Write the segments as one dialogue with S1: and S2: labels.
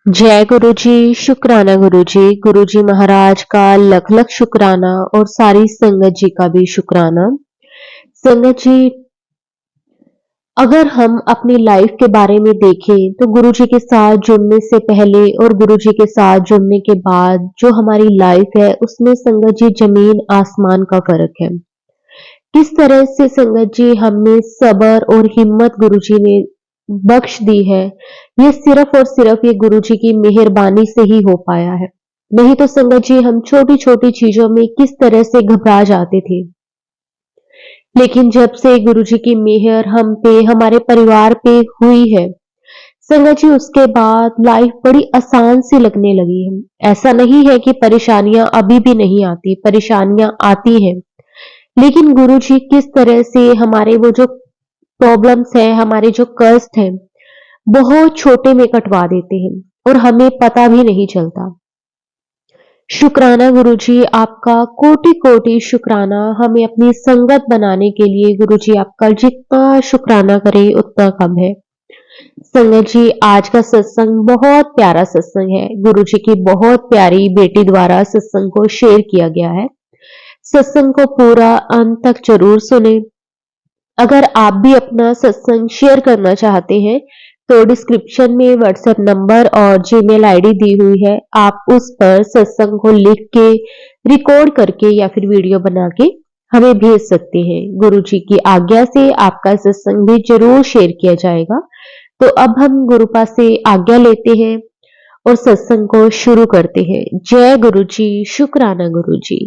S1: जय गुरु जी, शुक्राना गुरु जी। गुरु जी महाराज का लख लख शुक्राना और सारी संगत जी का भी शुक्राना। संगत जी, अगर हम अपनी लाइफ के बारे में देखें तो गुरु जी के साथ जुड़ने से पहले और गुरु जी के साथ जुड़ने के बाद जो हमारी लाइफ है उसमें संगत जी जमीन आसमान का फर्क है। किस तरह से संगत जी हमें सबर और हिम्मत गुरु जी ने बख्श दी है, ये सिर्फ और सिर्फ ये गुरु जी की मेहरबानी से ही हो पाया है। नहीं तो संगत जी हम छोटी छोटी चीजों में किस तरह से घबरा जाते थे, लेकिन जब से गुरु जी की मेहर हम पे हमारे परिवार पे हुई है संगत जी, उसके बाद लाइफ बड़ी आसान सी लगने लगी है। ऐसा नहीं है कि परेशानियां अभी भी नहीं आती, परेशानियां आती हैं, लेकिन गुरु जी किस तरह से हमारे वो जो प्रॉब्लम्स हैं, हमारे जो कष्ट हैं, बहुत छोटे में कटवा देते हैं और हमें पता भी नहीं चलता। शुक्राना गुरु जी, आपका कोटि कोटि शुक्राना। हमें अपनी संगत बनाने के लिए गुरु जी आपका जितना शुक्राना करें उतना कम है। संगत जी, आज का सत्संग बहुत प्यारा सत्संग है। गुरु जी की बहुत प्यारी बेटी द्वारा सत्संग को शेयर किया गया है। सत्संग को पूरा अंत तक जरूर सुने। अगर आप भी अपना सत्संग शेयर करना चाहते हैं तो डिस्क्रिप्शन में व्हाट्सएप नंबर और जीमेल आईडी दी हुई है। आप उस पर सत्संग को लिख के, रिकॉर्ड करके या फिर वीडियो बना के हमें भेज सकते हैं। गुरु जी की आज्ञा से आपका सत्संग भी जरूर शेयर किया जाएगा। तो अब हम गुरुपा से आज्ञा लेते हैं और सत्संग को शुरू करते हैं। जय गुरु जी, शुक्राना गुरु जी।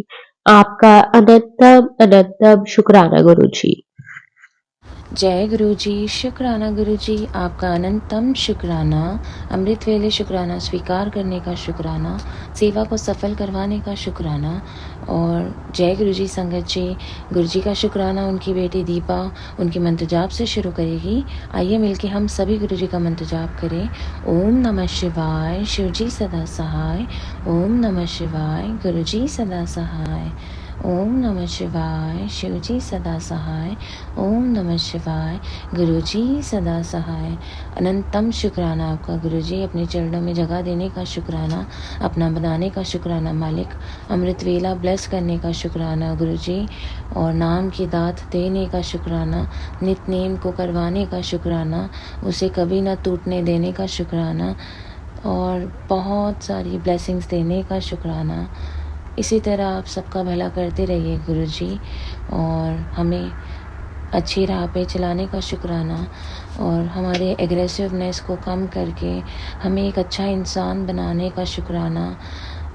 S1: आपका अनंतम अनंतम शुक्राना गुरु जी।
S2: जय गुरु जी, शुक्राना गुरु जी, आपका अनंतम शुक्राना। अमृत वेले शुक्राना स्वीकार करने का शुक्राना, सेवा को सफल करवाने का शुक्राना। और जय गुरु जी संगत जी, गुरु जी का शुक्राना उनकी बेटी दीपा उनकी मंत्र जाप से शुरू करेगी। आइए मिलके हम सभी गुरु जी का मंत्र जाप करें। ओम नमः शिवाय, शिव जी सदा सहाय। ओम नमः शिवाय, गुरु जी सदा सहाय। ओम नमः शिवाय, शिव जी सदा सहाय। ओम नमः शिवाय, गुरु जी सदा सहाय। अनंतम शुक्राना आपका गुरु जी, अपने चरणों में जगह देने का शुक्राना, अपना बनाने का शुक्राना मालिक, अमृत वेला ब्लेस करने का शुक्राना गुरु जी, और नाम की दात देने का शुक्राना, नित नेम को करवाने का शुक्राना, उसे कभी ना टूटने देने का शुक्राना, और बहुत सारी ब्लेसिंग्स देने का शुक्राना। इसी तरह आप सबका भला करते रहिए गुरु जी, और हमें अच्छी राह पे चलाने का शुक्राना, और हमारे एग्रेसिवनेस को कम करके हमें एक अच्छा इंसान बनाने का शुक्राना।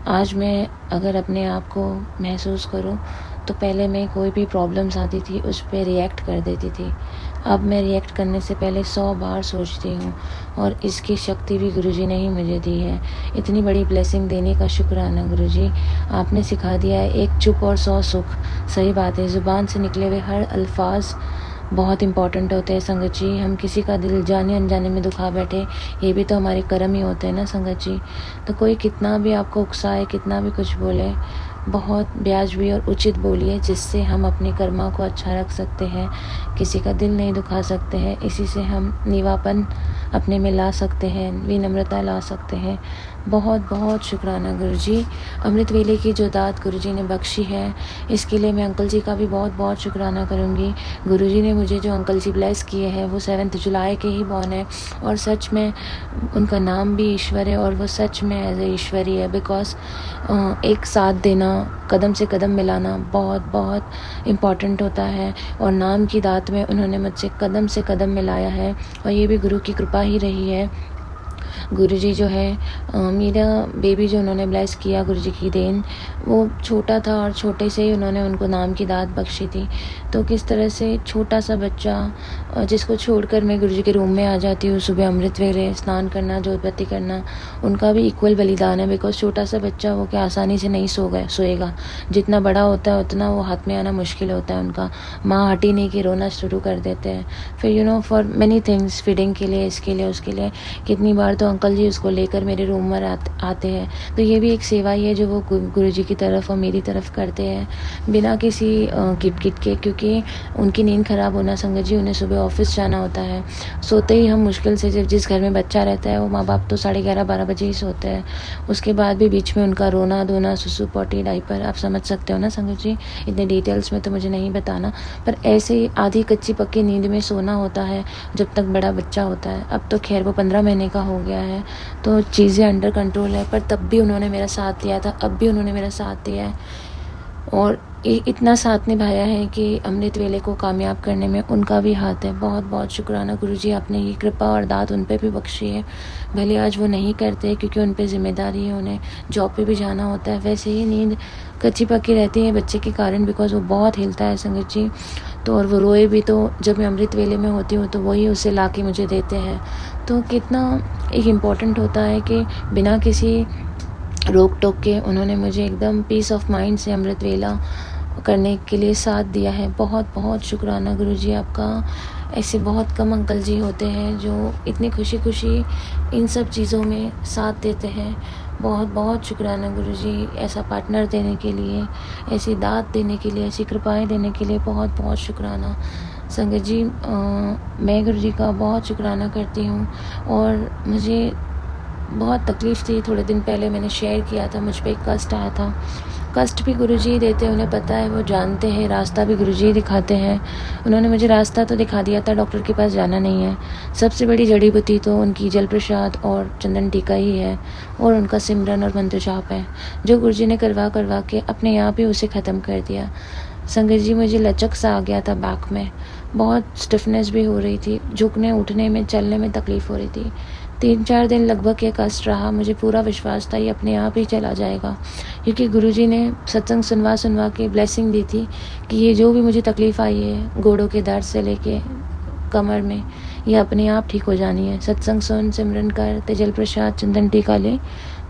S2: आज मैं अगर अपने आप को महसूस करूं तो पहले मैं कोई भी प्रॉब्लम्स आती थी उस पर रिएक्ट कर देती थी। अब मैं रिएक्ट करने से पहले 100 बार सोचती हूँ, और इसकी शक्ति भी गुरुजी ने ही मुझे दी है। इतनी बड़ी ब्लेसिंग देने का शुक्राना गुरुजी, आपने सिखा दिया है एक चुप और 100 सुख। सही बात है, ज़ुबान से निकले हुए हर अल्फाज बहुत इंपॉर्टेंट होते हैं संगत जी। हम किसी का दिल जाने अनजाने में दुखा बैठे, ये भी तो हमारे कर्म ही होते हैं ना संगत जी। तो कोई कितना भी आपको उकसाए, कितना भी कुछ बोले, बहुत ब्याजबी और उचित बोलिए, जिससे हम अपने कर्मा को अच्छा रख सकते हैं, किसी का दिल नहीं दुखा सकते हैं। इसी से हम नीवापन अपने में ला सकते हैं, विनम्रता ला सकते हैं। बहुत बहुत शुक्राना गुरुजी, अमृत वेले की जो दात गुरुजी ने बख्शी है, इसके लिए मैं अंकल जी का भी बहुत बहुत शुक्राना करूँगी। गुरुजी ने मुझे जो अंकल जी ब्लेस किए हैं वो 7 जुलाई के ही बॉर्न है, और सच में उनका नाम भी ईश्वर है, और वो सच में एज ए ईश्वरी है। बिकॉज एक साथ देना, कदम से कदम मिलाना बहुत बहुत इम्पॉर्टेंट होता है, और नाम की दात में उन्होंने मुझसे कदम से कदम मिलाया है, और ये भी गुरु की कृपा ही रही है। गुरुजी जो है मेरा बेबी जो उन्होंने ब्लेस किया, गुरुजी की देन, वो छोटा था और छोटे से ही उन्होंने उनको नाम की दात बख्शी थी। तो किस तरह से छोटा सा बच्चा जिसको छोड़कर मैं गुरुजी के रूम में आ जाती हूँ सुबह अमृत वेले, स्नान करना, जोतबत्ती करना, उनका भी इक्वल बलिदान है। बिकॉज छोटा सा बच्चा वो क्या आसानी से नहीं सोएगा, जितना बड़ा होता है उतना वो हाथ में आना मुश्किल होता है उनका। माँ हटी नहीं कि रोना शुरू कर देते हैं। फिर फॉर मेनी थिंग्स, फीडिंग के लिए, इसके लिए, उसके लिए, कितनी बार तो अंकल जी उसको लेकर मेरे रूम में आते हैं। तो ये भी एक सेवा ही है जो वो गुरुजी की तरफ और मेरी तरफ करते हैं, बिना किसी किट-किट के, क्योंकि उनकी नींद ख़राब होना संगत जी, उन्हें सुबह ऑफ़िस जाना होता है। सोते ही हम मुश्किल से, जब जिस घर में बच्चा रहता है वो माँ-बाप तो 11:30-12 बजे ही सोते हैं। उसके बाद भी बीच में उनका रोना-धोना, सुसु, पॉटी, डायपर, आप समझ सकते हो ना संगत जी। इतने डिटेल्स में तो मुझे नहीं बताना, पर ऐसे ही आधी कच्ची-पक्की नींद में सोना होता है जब तक बड़ा बच्चा होता है। अब तो ख़ैर वो 15 महीने का हो गया है, तो चीज़ें अंडर कंट्रोल है, पर तब भी उन्होंने मेरा साथ दिया था, अब भी उन्होंने मेरा साथ दिया है और इतना साथ निभाया है कि अमृत वेले को कामयाब करने में उनका भी हाथ है। बहुत बहुत शुक्राना गुरुजी, आपने ये कृपा और दात उन पे भी बख्शी है। भले आज वो नहीं करते क्योंकि उन पे ज़िम्मेदारी है, उन्हें जॉब पे भी जाना होता है, वैसे ही नींद कच्ची पक्की रहती है बच्चे के कारण, बिकॉज़ वो बहुत हिलता है संगत जी। तो और वो रोए भी तो जब मैं अमृत वेले में होती हूँ तो वही उसे ला के मुझे देते हैं। तो कितना एक इम्पॉर्टेंट होता है कि बिना किसी रोक टोक के उन्होंने मुझे एकदम पीस ऑफ माइंड से अमृत वेला करने के लिए साथ दिया है। बहुत बहुत शुक्राना गुरुजी आपका। ऐसे बहुत कम अंकल जी होते हैं जो इतनी खुशी खुशी इन सब चीज़ों में साथ देते हैं। बहुत बहुत शुक्राना गुरुजी, ऐसा पार्टनर देने के लिए, ऐसी दात देने के लिए, ऐसी कृपाएं देने के लिए बहुत बहुत शुक्राना संगत जी। मैं गुरुजी का बहुत शुक्राना करती हूँ और मुझे बहुत तकलीफ़ थी। थोड़े दिन पहले मैंने शेयर किया था, मुझ पे एक कष्ट आया था। कष्ट भी गुरुजी ही देते हैं, उन्हें पता है, वो जानते हैं, रास्ता भी गुरुजी ही दिखाते हैं। उन्होंने मुझे रास्ता तो दिखा दिया था, डॉक्टर के पास जाना नहीं है। सबसे बड़ी जड़ी बूटी तो उनकी जल प्रसाद और चंदन टीका ही है और उनका सिमरन और मंत्र जाप है, जो गुरुजी ने करवा के अपने आप ही उसे ख़त्म कर दिया। संगत जी, मुझे लचक सा आ गया था बैक में, बहुत स्टिफनेस भी हो रही थी, झुकने उठने में चलने में तकलीफ़ हो रही थी। 3-4 दिन लगभग ये कष्ट रहा। मुझे पूरा विश्वास था ये अपने आप ही चला जाएगा, क्योंकि गुरुजी ने सत्संग सुनवा के ब्लेसिंग दी थी कि ये जो भी मुझे तकलीफ़ आई है घोड़ों के दर्द से लेके कमर में, ये अपने आप ठीक हो जानी है। सत्संग सुन, सिमरन कर, तेजल प्रसाद, चंदन टीका ले,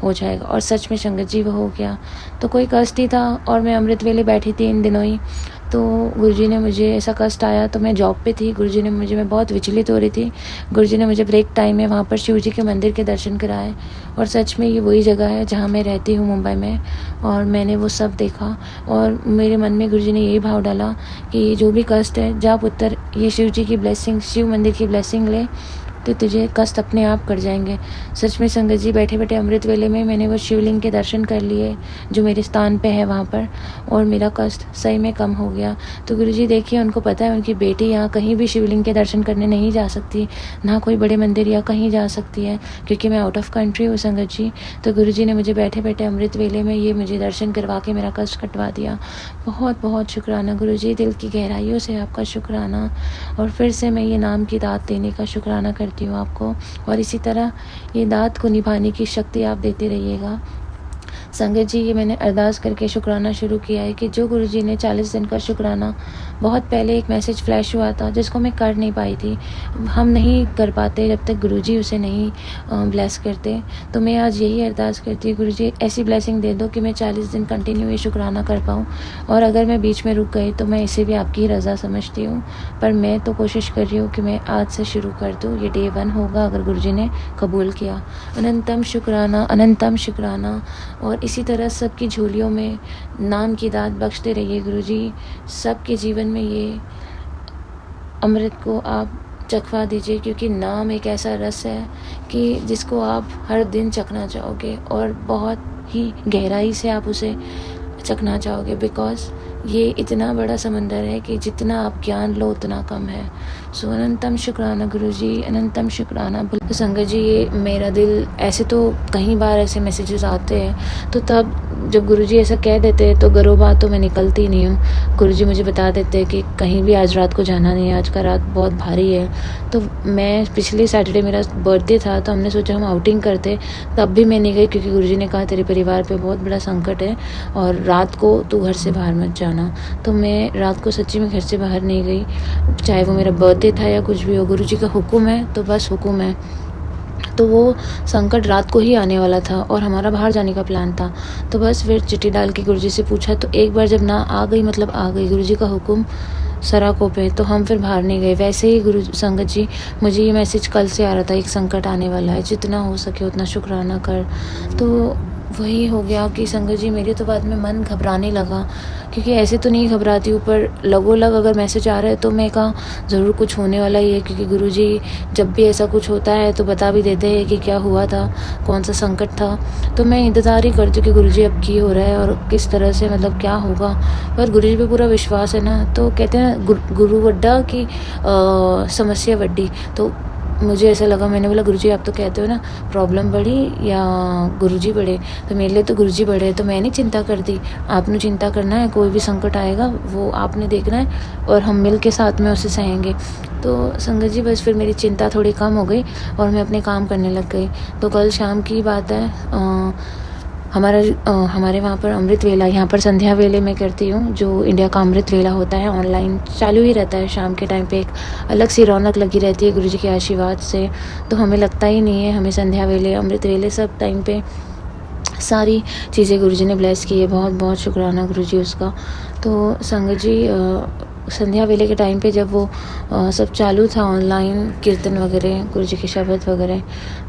S2: हो जाएगा। और सच में संगत जी वो हो गया। तो कोई कष्ट ही था और मैं अमृत वेले बैठी थी इन दिनों ही, तो गुरुजी ने मुझे, ऐसा कष्ट आया तो मैं जॉब पे थी, गुरुजी ने मुझे, मैं बहुत विचलित हो रही थी, गुरुजी ने मुझे ब्रेक टाइम में वहाँ पर शिव जी के मंदिर के दर्शन कराए और सच में ये वही जगह है जहाँ मैं रहती हूँ मुंबई में, और मैंने वो सब देखा और मेरे मन में गुरुजी ने यही भाव डाला कि जो भी कष्ट है, जा पुत्र, ये शिव जी की ब्लेसिंग, शिव मंदिर की ब्लेसिंग ले, तो तुझे कष्ट अपने आप कट जाएंगे। सच में संगत जी, बैठे बैठे अमृत वेले में मैंने वो शिवलिंग के दर्शन कर लिए जो मेरे स्थान पे है वहाँ पर, और मेरा कष्ट सही में कम हो गया। तो गुरुजी देखिए, उनको पता है उनकी बेटी यहाँ कहीं भी शिवलिंग के दर्शन करने नहीं जा सकती, ना कोई बड़े मंदिर या कहीं जा सकती है, क्योंकि मैं आउट ऑफ कंट्री हूँ संगत जी। तो गुरुजी ने मुझे बैठे बैठे अमृत वेले में ये मुझे दर्शन करवा के मेरा कष्ट कटवा दिया। बहुत बहुत शुक्राना गुरुजी, दिल की गहराइयों से आपका शुक्राना। और फिर से मैं ये नाम की दात देने का शुक्राना करती हूँ आपको, और इसी तरह ये दात को निभाने की शक्ति आप देते रहिएगा। संगत जी, ये मैंने अरदास करके शुक्राना शुरू किया है कि जो गुरुजी ने 40 दिन का शुक्राना, बहुत पहले एक मैसेज फ्लैश हुआ था जिसको मैं कर नहीं पाई थी। हम नहीं कर पाते जब तक गुरुजी उसे नहीं ब्लेस करते। तो मैं आज यही अरदास करती हूँ, गुरुजी ऐसी ब्लेसिंग दे दो कि मैं 40 दिन कंटिन्यू ये शुक्राना कर पाऊँ, और अगर मैं बीच में रुक गई तो मैं इसे भी आपकी रज़ा समझती हूँ, पर मैं तो कोशिश कर रही हूँ कि मैं आज से शुरू कर दूँ। ये डे 1 होगा अगर गुरुजी ने कबूल किया। अनंतम शुक्राना, अनंतम शुक्राना। और इसी तरह सबकी झोलियों में नाम की दात बख्शते रहिए गुरुजी। सबके जीवन में ये अमृत को आप चखवा दीजिए, क्योंकि नाम एक ऐसा रस है कि जिसको आप हर दिन चखना चाहोगे और बहुत ही गहराई से आप उसे चखना चाहोगे, बिकॉज ये इतना बड़ा समंदर है कि जितना आप ज्ञान लो उतना कम है। सो अनंतम शुक्राना गुरुजी, अनंतम शुक्राना। तो संगत जी, ये मेरा दिल, ऐसे तो कई बार ऐसे मैसेजेस आते हैं, तो तब जब गुरुजी ऐसा कह देते हैं तो घरों बात तो मैं निकलती नहीं हूँ। गुरुजी मुझे बता देते हैं कि कहीं भी आज रात को जाना नहीं है, आज का रात बहुत भारी है। तो मैं पिछले सैटरडे मेरा बर्थडे था, तो हमने सोचा हम आउटिंग करते, तब भी मैं नहीं गई, क्योंकि गुरुजी ने कहा तेरे परिवार पे बहुत बड़ा संकट है और रात को तू घर से बाहर मत जाना। तो मैं रात को सच्ची में घर से बाहर नहीं गई, चाहे वो मेरा बर्थडे था या कुछ भी हो। गुरुजी का हुक्म है तो बस हुक्म है। तो वो संकट रात को ही आने वाला था और हमारा बाहर जाने का प्लान था। तो बस फिर चिट्ठी डाल के गुरुजी से पूछा, तो एक बार जब ना आ गई मतलब आ गई, गुरुजी का हुक्म सराखों पे, तो हम फिर बाहर नहीं गए। वैसे ही गुरु संगत जी, मुझे ये मैसेज कल से आ रहा था, एक संकट आने वाला है, जितना हो सके उतना शुक्राना कर। तो वही हो गया कि संगत जी मेरे तो बाद में मन घबराने लगा, क्योंकि ऐसे तो नहीं घबराती हूँ, पर लगोलग अगर मैसेज आ रहा है तो मैं कहा ज़रूर कुछ होने वाला ही है, क्योंकि गुरुजी जब भी ऐसा कुछ होता है तो बता भी देते हैं कि क्या हुआ था, कौन सा संकट था। तो मैं इंतज़ार ही करती हूँ कि गुरुजी अब की हो रहा है और किस तरह से मतलब क्या होगा। पर गुरुजी पे पूरा विश्वास है ना, तो कहते हैं गुरु वड्डा की समस्या वड्डी। तो मुझे ऐसा लगा, मैंने बोला गुरुजी आप तो कहते हो ना प्रॉब्लम बढ़ी या गुरुजी बढ़े, तो मेरे लिए तो गुरुजी बढ़े, तो मैं नहीं चिंता करती, आपने चिंता करना है, कोई भी संकट आएगा वो आपने देखना है और हम मिल के साथ में उसे सहेंगे। तो संगत जी बस फिर मेरी चिंता थोड़ी कम हो गई और मैं अपने काम करने लग गई। तो कल शाम की बात है, हमारे वहाँ पर अमृत वेला, यहाँ पर संध्या वेले में करती हूँ, जो इंडिया का अमृत वेला होता है ऑनलाइन चालू ही रहता है शाम के टाइम पे, एक अलग सी रौनक लगी रहती है गुरुजी के आशीर्वाद से। तो हमें लगता ही नहीं है, हमें संध्या वेले अमृत वेले सब टाइम पे सारी चीज़ें गुरुजी ने ब्लेस की है, बहुत बहुत शुक्राना गुरुजी उसका। तो संगत जी संध्या वेले के टाइम पे जब वो सब चालू था ऑनलाइन कीर्तन वगैरह, गुरुजी के शब्द वगैरह,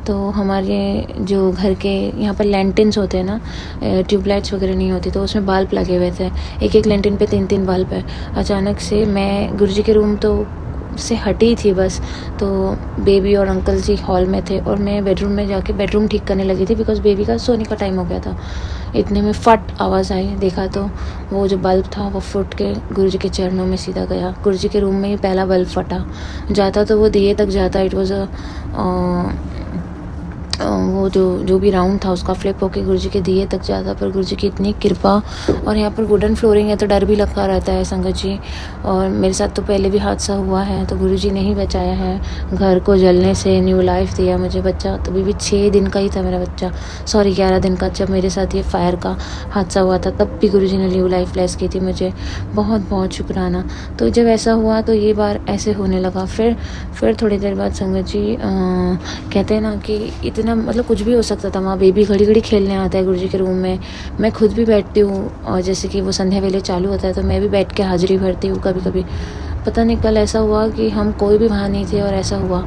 S2: तो हमारे जो घर के यहाँ पर लैंटर्न्स होते हैं ना, ट्यूबलाइट्स वगैरह नहीं होती, तो उसमें बल्ब लगे हुए थे, एक एक लैंटर्न पे 3-3 बल्ब है। अचानक से मैं गुरुजी के रूम तो से हटी थी बस, तो बेबी और अंकल जी हॉल में थे और मैं बेडरूम में जाके बेडरूम ठीक करने लगी थी, बिकॉज बेबी का सोने का टाइम हो गया था। इतने में फट आवाज़ आई, देखा तो वो जो बल्ब था वो फुट के गुरुजी के चरणों में सीधा गया। गुरुजी के रूम में ही पहला बल्ब फटा, जाता तो वो दिए तक जाता, इट वॉज वो जो भी राउंड था उसका फ्लिप होके गुरुजी के दिए तक जाता, पर गुरुजी की इतनी कृपा। और यहाँ पर वुडन फ्लोरिंग है तो डर भी लगा रहता है संगत जी, और मेरे साथ तो पहले भी हादसा हुआ है, तो गुरुजी ने ही बचाया है घर को जलने से, न्यू लाइफ दिया मुझे। बच्चा तो भी 6 दिन का ही था मेरा बच्चा, सॉरी 11 दिन का, जब मेरे साथ ये फायर का हादसा हुआ था तब भी गुरुजी ने न्यू लाइफ ब्लेस की थी मुझे, बहुत बहुत शुक्राना। तो जब ऐसा हुआ तो ये बार ऐसे होने लगा। फिर थोड़ी देर बाद संगत जी कहते हैं ना कि इतना मतलब कुछ भी हो सकता था। वहाँ बेबी घड़ी घड़ी खेलने आता है गुरुजी के रूम में, मैं खुद भी बैठती हूँ, और जैसे कि वो संध्या वेले चालू होता है तो मैं भी बैठ के हाजिरी भरती हूँ कभी कभी। पता नहीं कल ऐसा हुआ कि हम कोई भी वहाँ नहीं थे और ऐसा हुआ,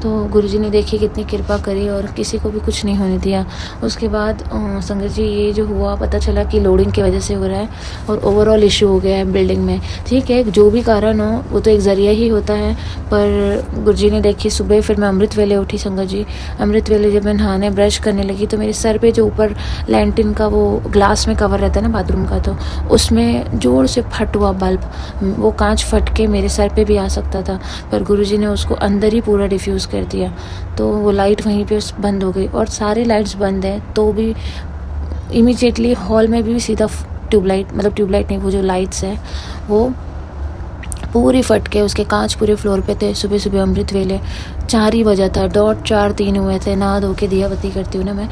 S2: तो गुरुजी ने देखी कितनी कृपा करी और किसी को भी कुछ नहीं होने दिया। उसके बाद संगत जी ये जो हुआ पता चला कि लोडिंग की वजह से हो रहा है और ओवरऑल इशू हो गया है बिल्डिंग में। ठीक है, जो भी कारण हो वो तो एक ज़रिया ही होता है, पर गुरुजी ने देखी। सुबह फिर मैं अमृत वेले उठी संगत जी, अमृत वेले जब मैं नहाने ब्रश करने लगी तो मेरे सर पे जो ऊपर लैंटिन का वो ग्लास में कवर रहता है ना बाथरूम का, तो उसमें ज़ोर से फट हुआ बल्ब, वो कांच फट के मेरे सर पे भी आ सकता था, पर गुरुजी ने उसको अंदर ही पूरा डिफ्यूज़ कर दिया। तो वो लाइट वहीं पे बंद हो गई और सारे लाइट्स बंद हैं तो भी इमीडिएटली हॉल में भी सीधा ट्यूबलाइट नहीं, वो जो लाइट्स है वो पूरी फट के, उसके कांच पूरे फ्लोर पे थे। सुबह सुबह अमृत वेले 4 ही बजा था, 4:03 हुए थे, नहा धो के दिया बत्ती करती हूँ ना मैं।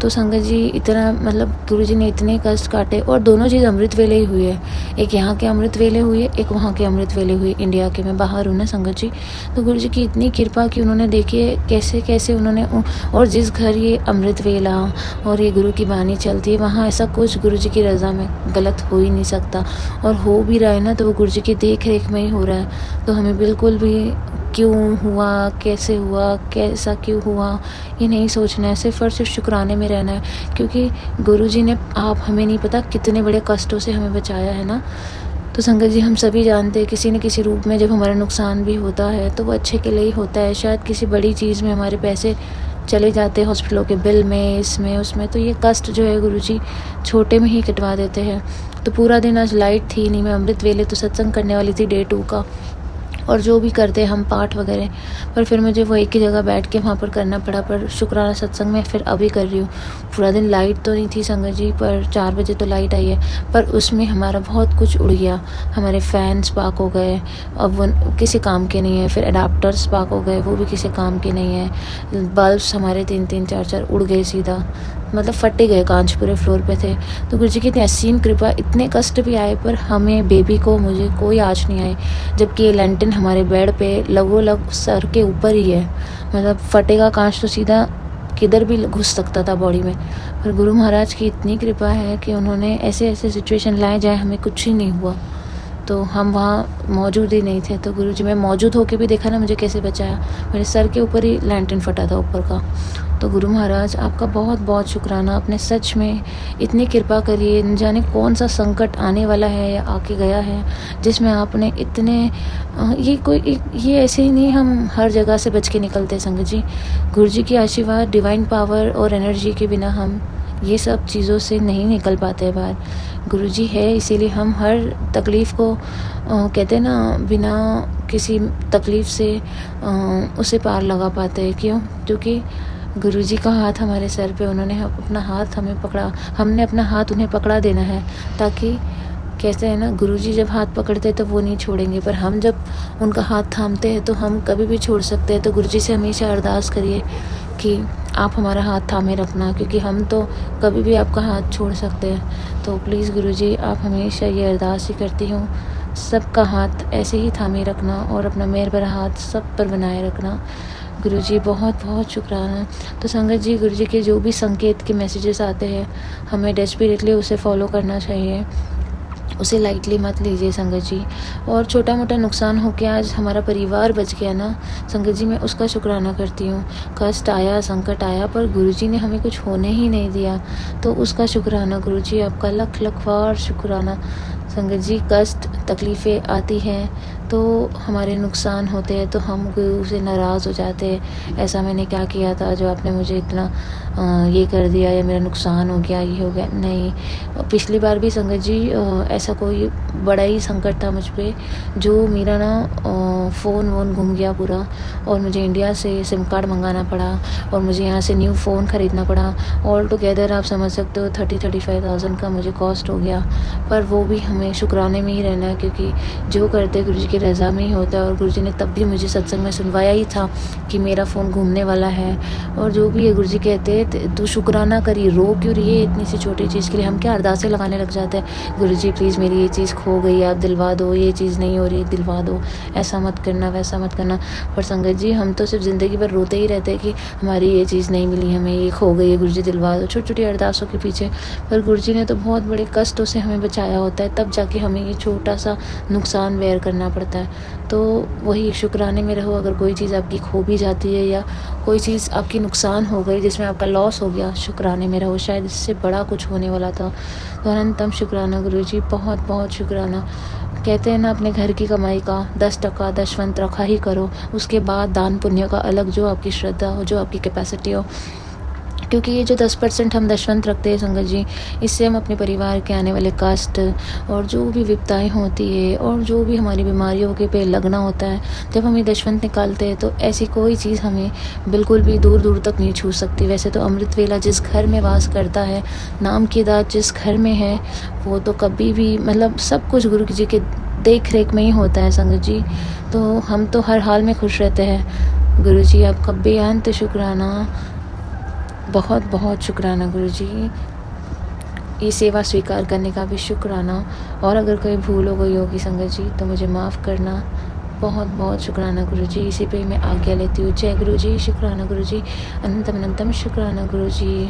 S2: तो संगत जी इतना मतलब गुरुजी ने इतने कष्ट काटे, और दोनों चीज़ अमृत वेले ही हुई है, एक यहाँ के अमृत वेले हुई है, एक वहाँ के अमृत वेले हुई, इंडिया के, मैं बाहर हूँ ना संगत जी। तो गुरुजी की इतनी कृपा कि उन्होंने देखिए कैसे कैसे उन्होंने, और जिस घर ये अमृत वेला और ये गुरु की बानी चलती है वहाँ ऐसा कुछ गुरुजी की रज़ा में गलत हो ही नहीं सकता, और हो भी रहा है ना तो वो गुरुजी की देख रेख में ही हो रहा है। तो हमें बिल्कुल भी क्यों हुआ, कैसे हुआ, कैसा क्यों हुआ, ये नहीं सोचना है, सिर्फ और सिर्फ शुक्राने में रहना है, क्योंकि गुरुजी ने, आप हमें नहीं पता कितने बड़े कष्टों से हमें बचाया है ना। तो संगत जी हम सभी जानते हैं किसी न किसी रूप में जब हमारा नुकसान भी होता है तो वो अच्छे के लिए ही होता है। शायद किसी बड़ी चीज़ में हमारे पैसे चले जाते हैं, हॉस्पिटलों के बिल में, इसमें उसमें, तो ये कष्ट जो है गुरुजी छोटे में ही कटवा देते हैं। तो पूरा दिन आज लाइट थी नहीं, मैं अमृत वेले तो सत्संग करने वाली थी डे 2 का, और जो भी करते हम पाठ वगैरह, पर फिर मुझे वो एक ही जगह बैठ के वहाँ पर करना पड़ा। पर शुक्राना सत्संग में फिर अभी कर रही हूँ। पूरा दिन लाइट तो नहीं थी संगत जी, पर 4 बजे तो लाइट आई है, पर उसमें हमारा बहुत कुछ उड़ गया। हमारे फैन स्पार्क हो गए, अब वो किसी काम के नहीं है, फिर अडाप्टर स्पार्क हो गए, वो भी किसी काम के नहीं है, बल्ब्स हमारे 3-3 4-4 उड़ गए सीधा, मतलब फटे गए, कांच पूरे फ्लोर पे थे। तो गुरुजी की इतनी असीम कृपा, इतने कष्ट भी आए पर हमें, बेबी को, मुझे कोई आँच नहीं आई, जबकि ये लैंटर्न हमारे बेड पे लगोलग सर के ऊपर ही है, मतलब फटेगा कांच तो सीधा किधर भी घुस सकता था बॉडी में। पर गुरु महाराज की इतनी कृपा है कि उन्होंने ऐसे ऐसे सिचुएशन लाए जाए हमें कुछ ही नहीं हुआ। तो हम वहाँ मौजूद ही नहीं थे, तो गुरुजी मैं मौजूद होके भी देखा ना मुझे कैसे बचाया। मेरे सर के ऊपर ही लैंटर्न फटा था ऊपर का। तो गुरु महाराज आपका बहुत बहुत शुक्राना। आपने सच में इतनी कृपा करी है। न जाने कौन सा संकट आने वाला है या आके गया है जिसमें आपने इतने ये ऐसे ही नहीं हम हर जगह से बच के निकलते संगत जी। गुरुजी की आशीर्वाद, डिवाइन पावर और एनर्जी के बिना हम ये सब चीज़ों से नहीं निकल पाते बाहर। गुरुजी है इसीलिए हम हर तकलीफ़ को कहते हैं ना बिना किसी तकलीफ़ से उसे पार लगा पाते हैं। क्यों? क्योंकि गुरुजी का हाथ हमारे सर पे, उन्होंने अपना हाथ हमें पकड़ा, हमने अपना हाथ उन्हें पकड़ा देना है। ताकि कहते हैं ना गुरुजी जब हाथ पकड़ते हैं तो वो नहीं छोड़ेंगे, पर हम जब उनका हाथ थामते हैं तो हम कभी भी छोड़ सकते हैं। तो गुरुजी से हमेशा अरदास करिए कि आप हमारा हाथ थामे रखना, क्योंकि हम तो कभी भी आपका हाथ छोड़ सकते हैं। तो प्लीज़ गुरुजी आप हमेशा ये अरदास ही करती हूँ, सबका हाथ ऐसे ही थामे रखना और अपना मेहर भरा हाथ सब पर बनाए रखना। गुरुजी बहुत बहुत शुक्राना। तो संगत जी गुरुजी के जो भी संकेत के मैसेजेस आते हैं हमें डेस्परेटली उसे फॉलो करना चाहिए, उसे लाइटली मत लीजिए संगत जी। और छोटा मोटा नुकसान हो के आज हमारा परिवार बच गया ना संगत जी, मैं उसका शुक्राना करती हूँ। कष्ट आया, संकट आया, पर गुरुजी ने हमें कुछ होने ही नहीं दिया, तो उसका शुक्राना गुरुजी, आपका लख लख बार शुक्राना। संगत जी कष्ट तकलीफ़ें आती हैं तो हमारे नुकसान होते हैं तो हम गुरु से नाराज़ हो जाते हैं, ऐसा मैंने क्या किया था जो आपने मुझे इतना ये कर दिया या मेरा नुकसान हो गया, ये हो गया। नहीं, पिछली बार भी संगत जी ऐसा कोई बड़ा ही संकट था मुझ पे, जो मेरा ना फ़ोन वोन गुम गया पूरा और मुझे इंडिया से सिम कार्ड मंगाना पड़ा और मुझे यहाँ से न्यू फ़ोन ख़रीदना पड़ा। ऑल टुगेदर आप समझ सकते हो 30-35,000 का मुझे कॉस्ट हो गया। पर वो भी हमें शुक्राने में ही रहना है, क्योंकि जो करते गुरुजी की रज़ा में ही होता है। और गुरुजी ने तब भी मुझे सत्संग में सुनवाया ही था कि मेरा फ़ोन घूमने वाला है। और जो भी है गुरुजी कहते हैं तू शुक्राना करी, रो क्यों रही है इतनी सी छोटी चीज़ के लिए। हम क्या अरदासें लगाने लग जाते हैं, गुरुजी प्लीज़ मेरी ये चीज़ खो गई है आप दिलवा दो, ये चीज़ नहीं हो रही दिलवा दो, ऐसा मत करना वैसा मत करना। पर संगत जी हम तो सिर्फ ज़िंदगी भर रोते ही रहते हैं कि हमारी ये चीज़ नहीं मिली, हमें ये खो गई है, गुरुजी दिलवा दो, छोटी छोटी अरदासों के पीछे। पर गुरुजी ने तो बहुत बड़े कष्टों से हमें बचाया होता है, तब जाके हमें ये छोटा सा नुकसान बेयर करना पड़ता है। तो वही शुक्राने में रहो। अगर कोई चीज़ आपकी खो भी जाती है या कोई चीज़ आपकी नुकसान हो गई जिसमें आपका लॉस हो गया, शुक्राने में रहो, शायद इससे बड़ा कुछ होने वाला था। तो अनंतम शुक्राना गुरुजी, बहुत बहुत शुक्राना। कहते हैं ना अपने घर की कमाई का 10% दशवंत रखा ही करो, उसके बाद दान पुण्य का अलग जो आपकी श्रद्धा हो, जो आपकी कैपेसिटी हो। क्योंकि ये जो 10% हम दशवंत रखते हैं संगत जी, इससे हम अपने परिवार के आने वाले कष्ट और जो भी विपदाएं होती है और जो भी हमारी बीमारियों के पे लगना होता है, जब हम ये दशवंत निकालते हैं तो ऐसी कोई चीज़ हमें बिल्कुल भी दूर दूर तक नहीं छू सकती। वैसे तो अमृत वेला जिस घर में वास करता है, नाम की दात जिस घर में है, वो तो कभी भी मतलब सब कुछ गुरु जी के देख रेख में ही होता है संगत जी। तो हम तो हर हाल में खुश रहते हैं। गुरु जी आपका बेअंत शुक्राना, बहुत बहुत शुक्राना गुरुजी। ये सेवा स्वीकार करने का भी शुक्राना। और अगर कोई भूल हो गई होगी संगत जी तो मुझे माफ़ करना। बहुत बहुत शुक्राना गुरुजी। इसी पे मैं आज्ञा लेती हूँ। जय गुरुजी, शुक्राना गुरुजी, अनंतम अनंतम शुक्राना गुरुजी।